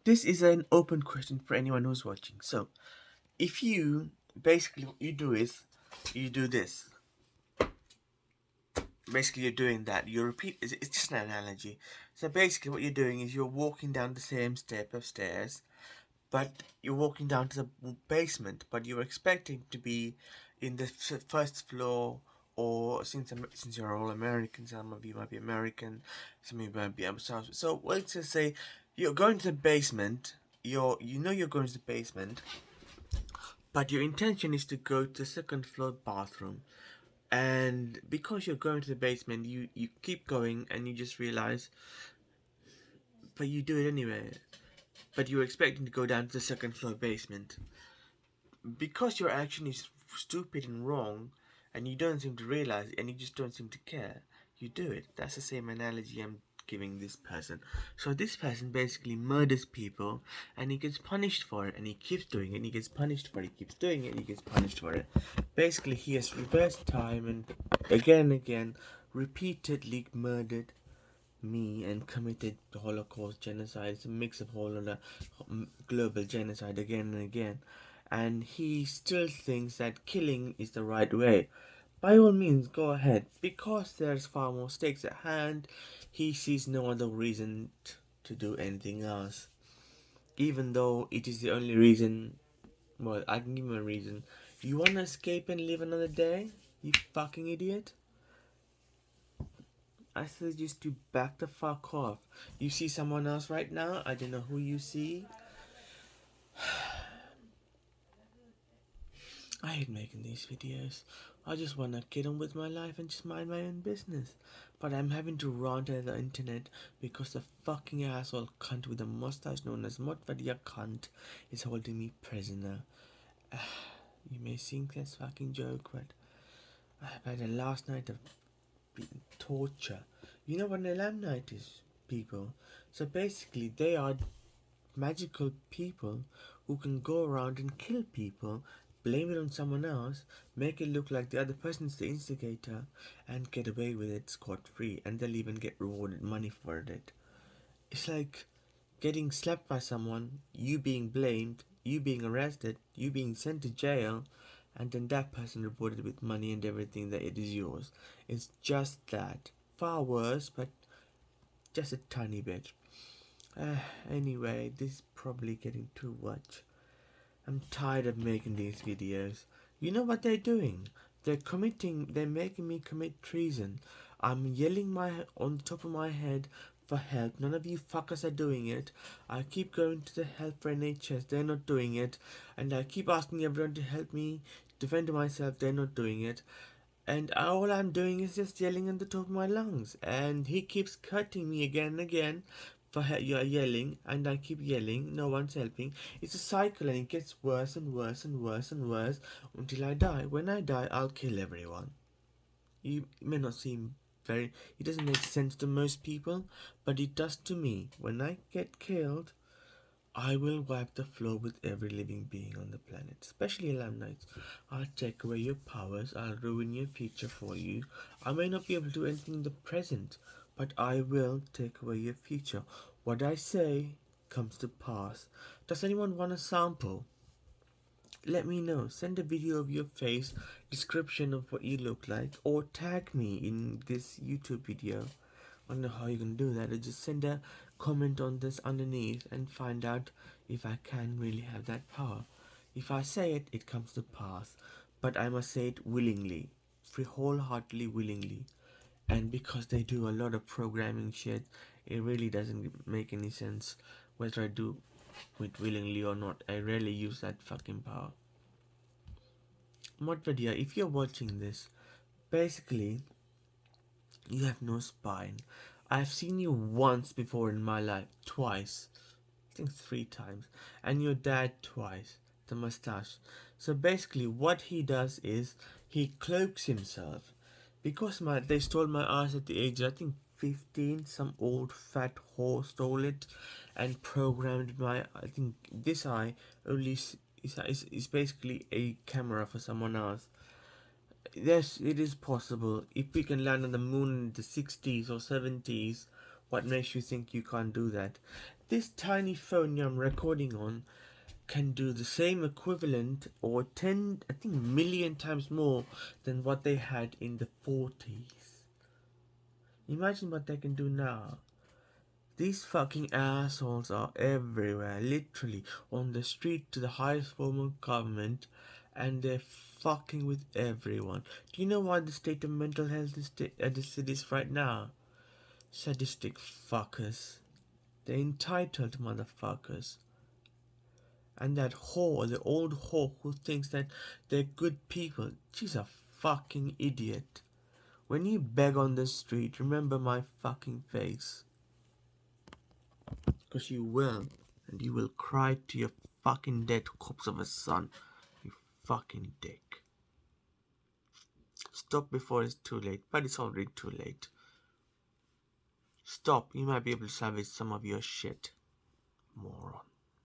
this is an open question for anyone who's watching. So, if you basically what you do is you do this. Basically, you're doing that. You repeat. It's just an analogy. So basically, what you're doing is you're walking down the same step of stairs, but you're walking down to the basement. But you're expecting to be in the first floor. Or since you're all American, some of you might be American, some of you might be South. So let's just say you're going to the basement. You're going to the basement, but your intention is to go to the second floor bathroom. And because you're going to the basement, you keep going and you just realize, but you do it anyway. But you're expecting to go down to the second floor basement. Because your action is stupid and wrong, and you don't seem to realize it, and you just don't seem to care, you do it. That's the same analogy I'm giving this person. So this person basically murders people, and he gets punished for it, and he keeps doing it, and he gets punished for it, he keeps doing it, and he gets punished for it. Basically, he has reversed time and again, repeatedly murdered me and committed the Holocaust genocide. It's a mix of whole other global genocide again and again. And he still thinks that killing is the right way. By all means, go ahead. Because there's far more stakes at hand, he sees no other reason to do anything else. Even though it is the only reason. Well, I can give him a reason. You wanna escape and live another day? You fucking idiot? I suggest you back the fuck off. You see someone else right now? I don't know who you see. I hate making these videos. I just want to get on with my life and just mind my own business. But I'm having to rant at the internet because the fucking asshole cunt with a mustache known as 𝐦𝐨𝐬𝐞 cunt is holding me prisoner. You may think that's fucking joke, but I've had a last night of torture. You know what an Elam night is, people? So basically, they are magical people who can go around and kill people, blame it on someone else, make it look like the other person's the instigator, and get away with it scot free, and they'll even get rewarded money for it. It's like getting slapped by someone, you being blamed, you being arrested, you being sent to jail, and then that person rewarded with money and everything that it is yours. It's just that. Far worse, but just a tiny bit. Anyway, this is probably getting too much. I'm tired of making these videos. You know what they're doing? They're making me commit treason. I'm yelling on the top of my head for help. None of you fuckers are doing it. I keep going to the help for NHS. They're not doing it. And I keep asking everyone to help me defend myself. They're not doing it. And all I'm doing is just yelling at the top of my lungs. And he keeps cutting me again and again for you're yelling, and I keep yelling. No one's helping. It's a cycle, and it gets worse and worse and worse and worse until I die. When I die, I'll kill everyone. You may not seem very. It doesn't make sense to most people, but it does to me. When I get killed, I will wipe the floor with every living being on the planet, especially alumni. I'll take away your powers, I'll ruin your future for you. I may not be able to do anything in the present, but I will take away your future. What I say comes to pass. Does anyone want a sample? Let me know. Send a video of your face, description of what you look like, or tag me in this YouTube video. I don't know how you can do that. Or just send a comment on this underneath and find out if I can really have that power. If I say it, it comes to pass. But I must say it willingly, wholeheartedly willingly. And because they do a lot of programming shit, it really doesn't make any sense whether I do it willingly or not. I rarely use that fucking power. 𝐸𝐸, if you're watching this, basically, you have no spine. I've seen you once before in my life, twice, I think 3 times, and your dad twice, the mustache. So basically, what he does is he cloaks himself. Because they stole my eyes at the age of, I think, 15. Some old fat whore stole it and programmed my. I think this eye only is basically a camera for someone else. Yes, it is possible. If we can land on the moon in the 60s or 70s, what makes you think you can't do that? This tiny phone I'm recording on can do the same equivalent or 10, I think, million times more than what they had in the 40s. Imagine what they can do now. These fucking assholes are everywhere, literally, on the street to the highest form of government, and they're fucking with everyone. Do you know what the state of mental health at the cities right now? Sadistic fuckers. They're entitled motherfuckers. And that whore, the old whore who thinks that they're good people, she's a fucking idiot. When you beg on the street, remember my fucking face. Because you will. And you will cry to your fucking dead corpse of a son. You fucking dick. Stop before it's too late. But it's already too late. Stop. You might be able to salvage some of your shit. Moron.